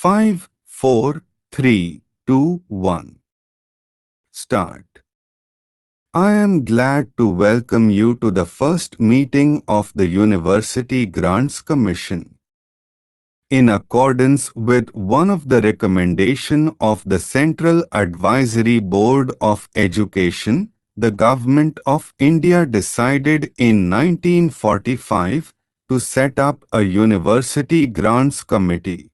5, 4, 3, 2, 1. Start. I am glad to welcome you to the first meeting of the University Grants Commission. In accordance with one of the recommendation of the Central Advisory Board of Education, the Government of India decided in 1945 to set up a University Grants Committee.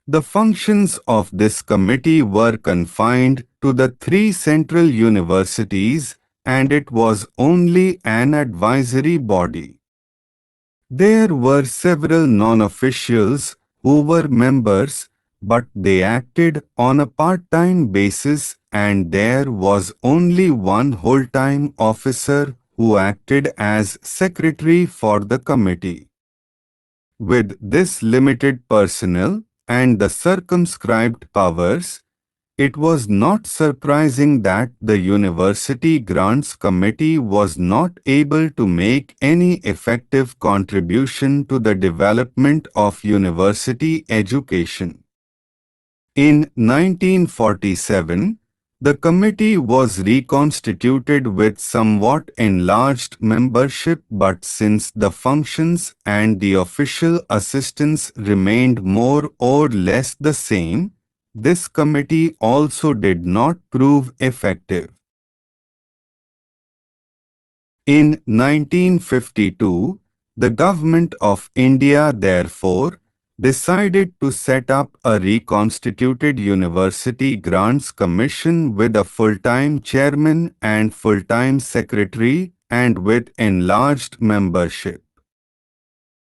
The functions of this committee were confined to the three central universities, and it was only an advisory body. There were several non-officials who were members, but they acted on a part-time basis, and there was only one whole-time officer who acted as secretary for the committee. With this limited personnel and the circumscribed powers, it was not surprising that the University Grants Committee was not able to make any effective contribution to the development of university education. In 1947, the committee was reconstituted with somewhat enlarged membership, but since the functions and the official assistance remained more or less the same, this committee also did not prove effective. In 1952, the Government of India therefore decided to set up a reconstituted University Grants Commission with a full-time chairman and full-time secretary and with enlarged membership.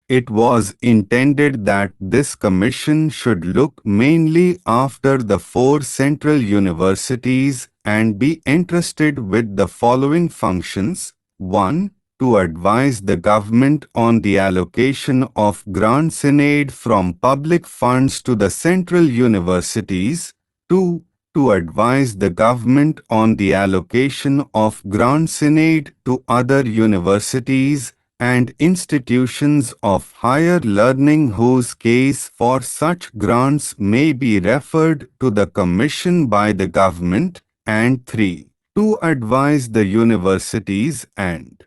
It was intended that this commission should look mainly after the four central universities and be entrusted with the following functions. 1. To advise the government on the allocation of grants in aid from public funds to the central universities. 2. To advise the government on the allocation of grants in aid to other universities and institutions of higher learning whose case for such grants may be referred to the Commission by the government, and 3. To advise the universities and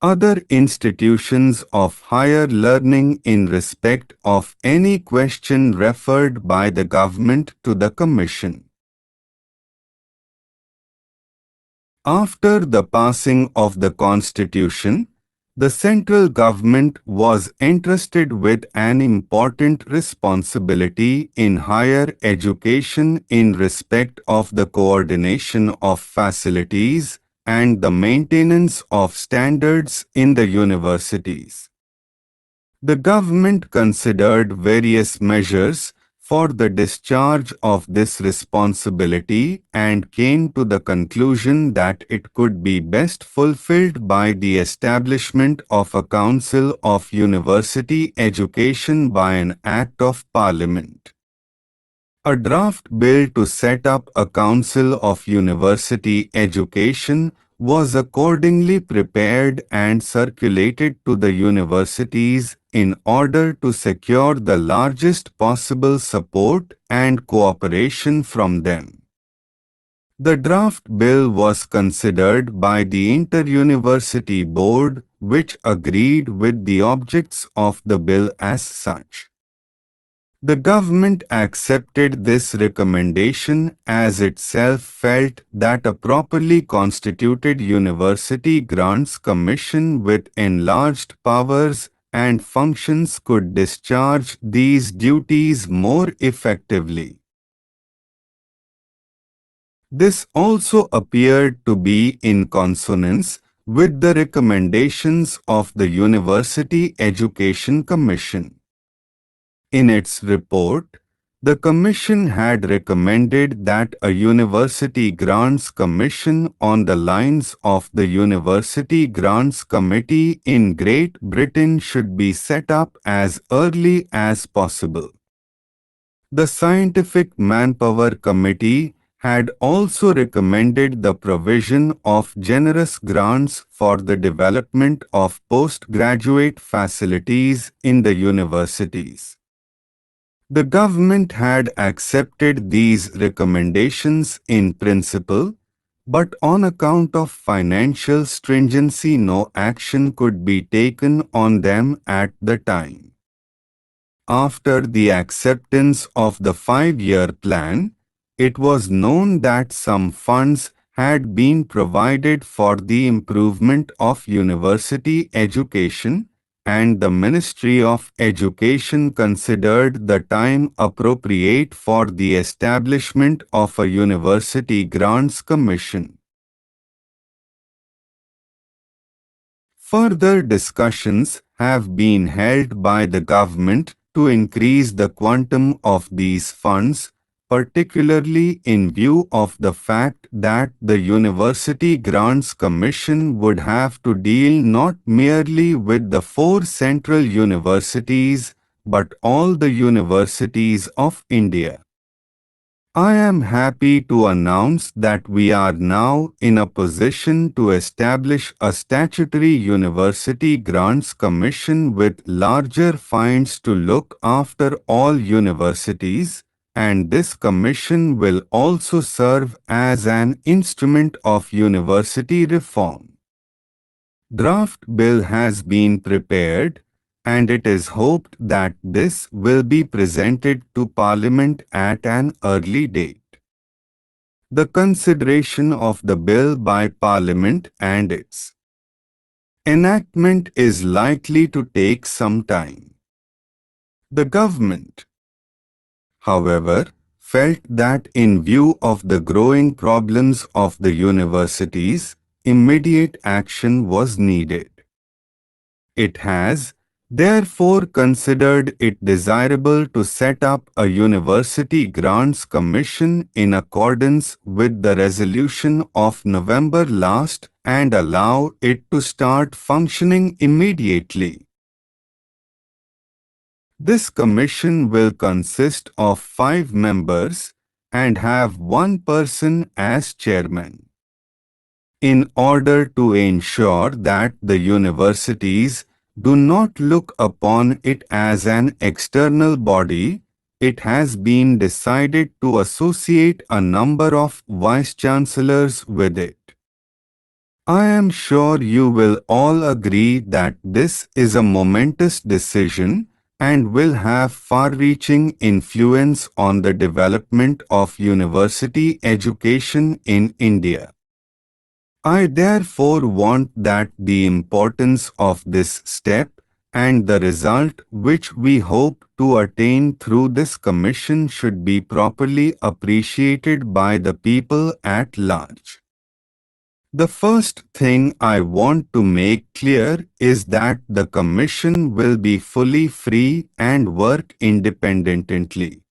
other institutions of higher learning in respect of any question referred by the government to the Commission. After the passing of the Constitution, the central government was entrusted with an important responsibility in higher education in respect of the coordination of facilities and the maintenance of standards in the universities. The government considered various measures for the discharge of this responsibility and came to the conclusion that it could be best fulfilled by the establishment of a Council of University Education by an Act of Parliament. A draft bill to set up a Council of University Education was accordingly prepared and circulated to the universities in order to secure the largest possible support and cooperation from them. The draft bill was considered by the Inter-University Board, which agreed with the objects of the bill as such. The government accepted this recommendation as itself felt that a properly constituted University Grants Commission with enlarged powers and functions could discharge these duties more effectively. This also appeared to be in consonance with the recommendations of the University Education Commission. In its report, the Commission had recommended that a University Grants Commission on the lines of the University Grants Committee in Great Britain should be set up as early as possible. The Scientific Manpower Committee had also recommended the provision of generous grants for the development of postgraduate facilities in the universities. The government had accepted these recommendations in principle, but on account of financial stringency no action could be taken on them at the time. After the acceptance of the 5-year plan, it was known that some funds had been provided for the improvement of university education, and the Ministry of Education considered the time appropriate for the establishment of a University Grants Commission. Further discussions have been held by the government to increase the quantum of these funds, particularly in view of the fact that the University Grants Commission would have to deal not merely with the 4 central universities but all the universities of India. I am happy to announce that we are now in a position to establish a statutory University Grants Commission with larger funds to look after all universities, and this commission will also serve as an instrument of university reform. Draft bill has been prepared, and it is hoped that this will be presented to Parliament at an early date. The consideration of the bill by Parliament and its enactment is likely to take some time. The government, however, felt that in view of the growing problems of the universities, immediate action was needed. It has, therefore, considered it desirable to set up a University Grants Commission in accordance with the resolution of November last and allow it to start functioning immediately. This commission will consist of 5 members and have one person as chairman. In order to ensure that the universities do not look upon it as an external body, it has been decided to associate a number of vice-chancellors with it. I am sure you will all agree that this is a momentous decision and will have far-reaching influence on the development of university education in India. I therefore want that the importance of this step and the result which we hope to attain through this commission should be properly appreciated by the people at large. The first thing I want to make clear is that the commission will be fully free and work independently.